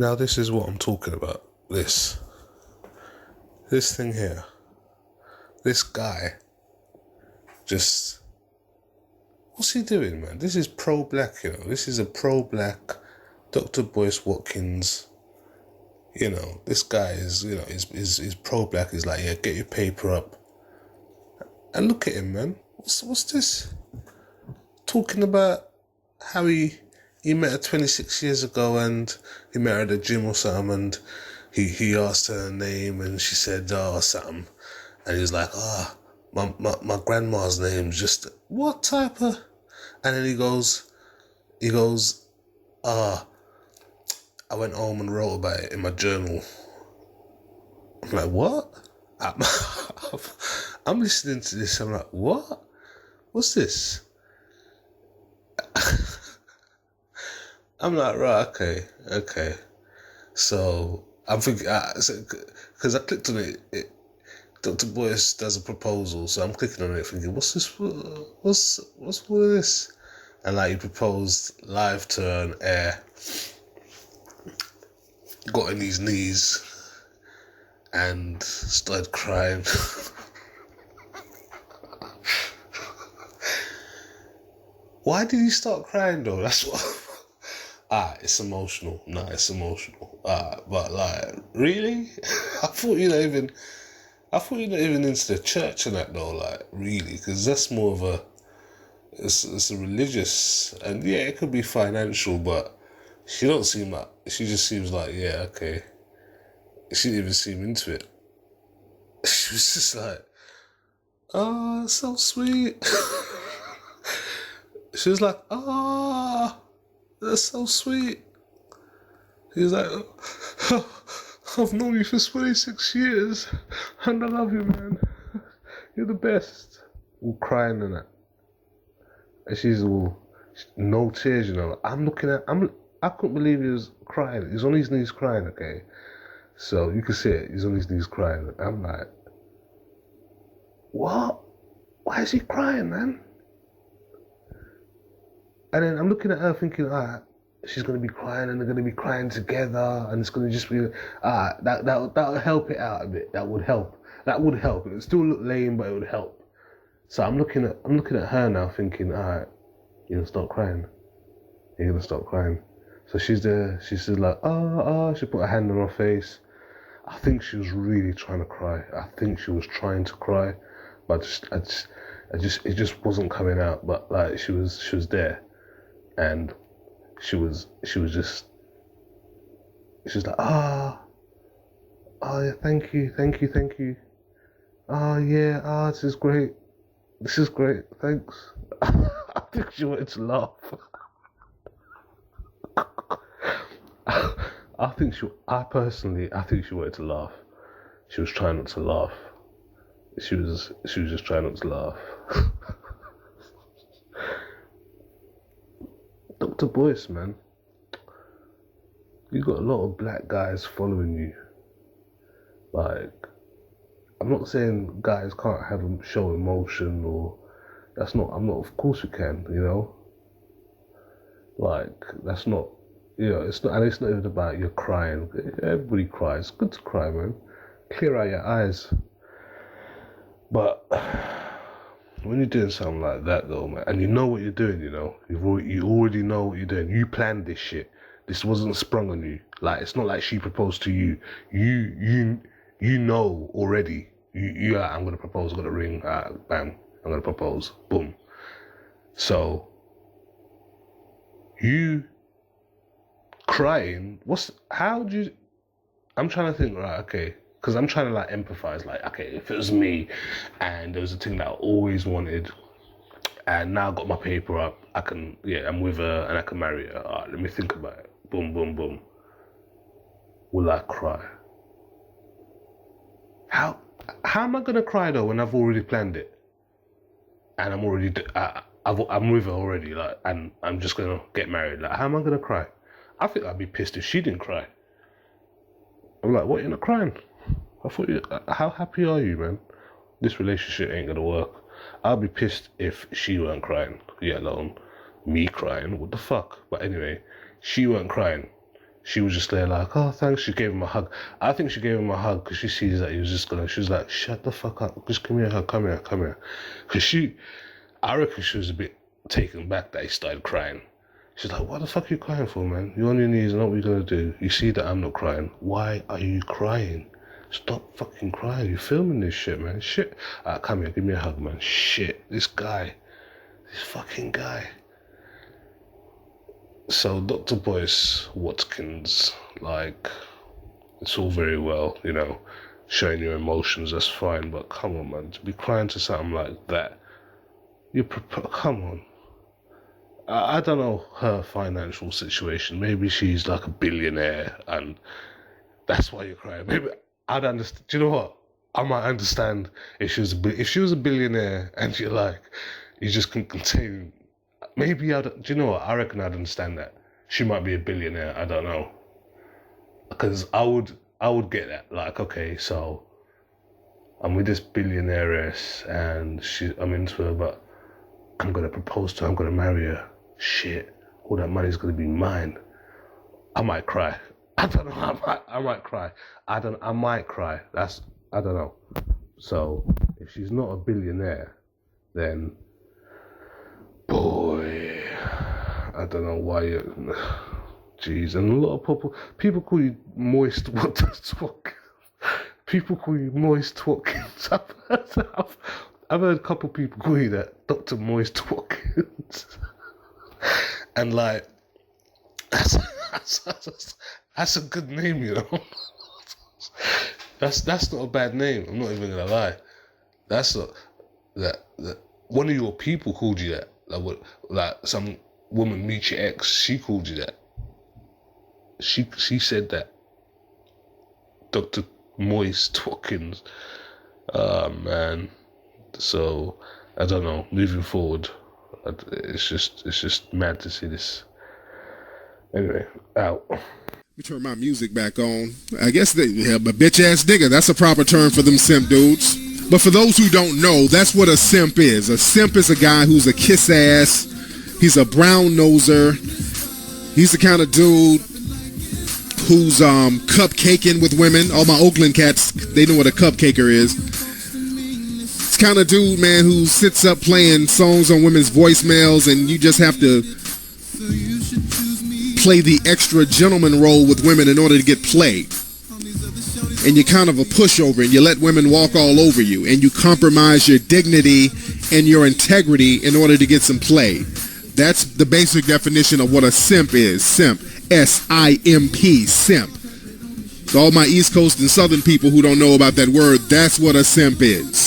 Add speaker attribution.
Speaker 1: Now this is what I'm talking about. This thing here. This guy. Just, what's he doing, man? This is pro-black, you know. This is a pro-black Dr. Boyce Watkins. You know, this guy is, you know, is pro-black. He's like, yeah, get your paper up. And look at him, man. What's this? Talking about how he met her 26 years ago and he met her at the gym or something, and he asked her name and she said, oh, something. And he was like, my grandma's name's just, what type of? And then he goes, I went home and wrote about it in my journal. I'm like, what? I'm listening to this. I'm like, what? What's this? I'm like, right, okay. So I'm thinking, because I clicked on it. Dr. Boyce does a proposal, so I'm clicking on it thinking, what's this? What's all of this? And like, he proposed live to her on air, got on his knees and started crying. Why did he start crying though? That's what. It's emotional. No, it's emotional. But like, really? I thought you're not even into the church and that though. Like, really? Because that's more of a, it's a religious, and yeah, it could be financial, but she don't seem like, she just seems like, yeah, okay. She didn't even seem into it. She was just like, oh, so sweet. She was like, oh, that's so sweet. He was like, I've known you for 26 years and I love you, man. You're the best. All crying and that. And she's all, no tears, you know. I couldn't believe he was crying. He's on his knees crying, okay? So you can see it, he's on his knees crying. I'm like, what? Why is he crying, man? And then I'm looking at her thinking, she's going to be crying and they're going to be crying together and it's going to just be, that'll help it out a bit. That would help. It would still look lame, but it would help. So I'm looking at her now thinking, you're going to start crying. You're going to start crying. So she's there, she's just like, she put her hand on her face. I think she was really trying to cry. But it just wasn't coming out. But like, she was there. And she was just, she's like, yeah, thank you. Oh yeah, this is great, thanks. I think she wanted to laugh. I think she wanted to laugh. She was trying not to laugh. She was just trying not to laugh. Dr. Boyce, man, you got a lot of black guys following you. Like, I'm not saying guys can't show emotion, or of course you can, you know. Like, that's not, you know, it's not even about you crying. Everybody cries. It's good to cry, man. Clear out your eyes. But when you're doing something like that though, man, and you know what you're doing, you know, you already know what you're doing. You planned this shit. This wasn't sprung on you. Like, it's not like she proposed to you. You know already. I'm gonna propose. Got a ring. Bam. I'm gonna propose. Boom. So you crying. I'm trying to think. Right. Okay. Because I'm trying to like empathize, like, okay, if it was me and there was a thing that I always wanted and now I got my paper up, I'm with her and I can marry her. All right, let me think about it. Boom, boom, boom. Will I cry? How am I going to cry though when I've already planned it? And I'm with her already, like, and I'm just going to get married. Like, how am I going to cry? I think I'd be pissed if she didn't cry. I'm like, what, you're not crying? How happy are you, man? This relationship ain't gonna work. I'll be pissed if she weren't crying, let alone me crying. What the fuck? But anyway, she weren't crying. she was just there like, oh, thanks. She gave him a hug. I think she gave him a hug because she sees that he was just gonna. She was like, shut the fuck up. Just give me a hug. Come here. Because I reckon she was a bit taken back that he started crying. She's like, what the fuck are you crying for, man? You're on your knees. And what are you gonna do? You see that I'm not crying. Why are you crying? Stop fucking crying. You're filming this shit, man. Shit. Come here. Give me a hug, man. Shit. This fucking guy. So Dr. Boyce, Watkins, like, it's all very well, you know, showing your emotions, that's fine, but come on, man, to be crying to something like that, come on. I don't know her financial situation. Maybe she's like a billionaire and that's why you're crying. Maybe I'd understand. Do you know what? I might understand if she was a billionaire and you're like, you just can contain. Maybe do you know what? I reckon I'd understand that. She might be a billionaire. I don't know. Because I would get that. Like, okay, so I'm with this billionairess and I'm into her, but I'm gonna propose to her. I'm gonna marry her. Shit, all that money's gonna be mine. I might cry. I don't know. I might cry. I might cry. I don't know. So if she's not a billionaire, then boy, I don't know why you. Jeez, and a lot of people call you moist. What the fuck? People call you moist Watkins. I've heard a couple people call you that, Dr. Moist Watkins. And like, that's a good name, you know. That's not a bad name. I'm not even gonna lie. That's that one of your people called you that. Like some woman meet your ex, she called you that. She said that. Dr. Moist Watkins. Man. So I don't know. Moving forward, it's just mad to see this. Anyway, out.
Speaker 2: Let me turn my music back on. I guess they have a bitch ass nigga. That's a proper term for them simp dudes. But for those who don't know, that's what a simp is. A simp is a guy who's a kiss ass. He's a brown noser. He's the kind of dude who's cupcaking with women. All my Oakland cats, they know what a cupcaker is. It's kind of dude, man, who sits up playing songs on women's voicemails, and you just have to play the extra gentleman role with women in order to get played. And you're kind of a pushover, and you let women walk all over you, and you compromise your dignity and your integrity in order to get some play. That's the basic definition of what a simp is. Simp. S-I-M-P. Simp. To all my East Coast and Southern people who don't know about that word, that's what a simp is.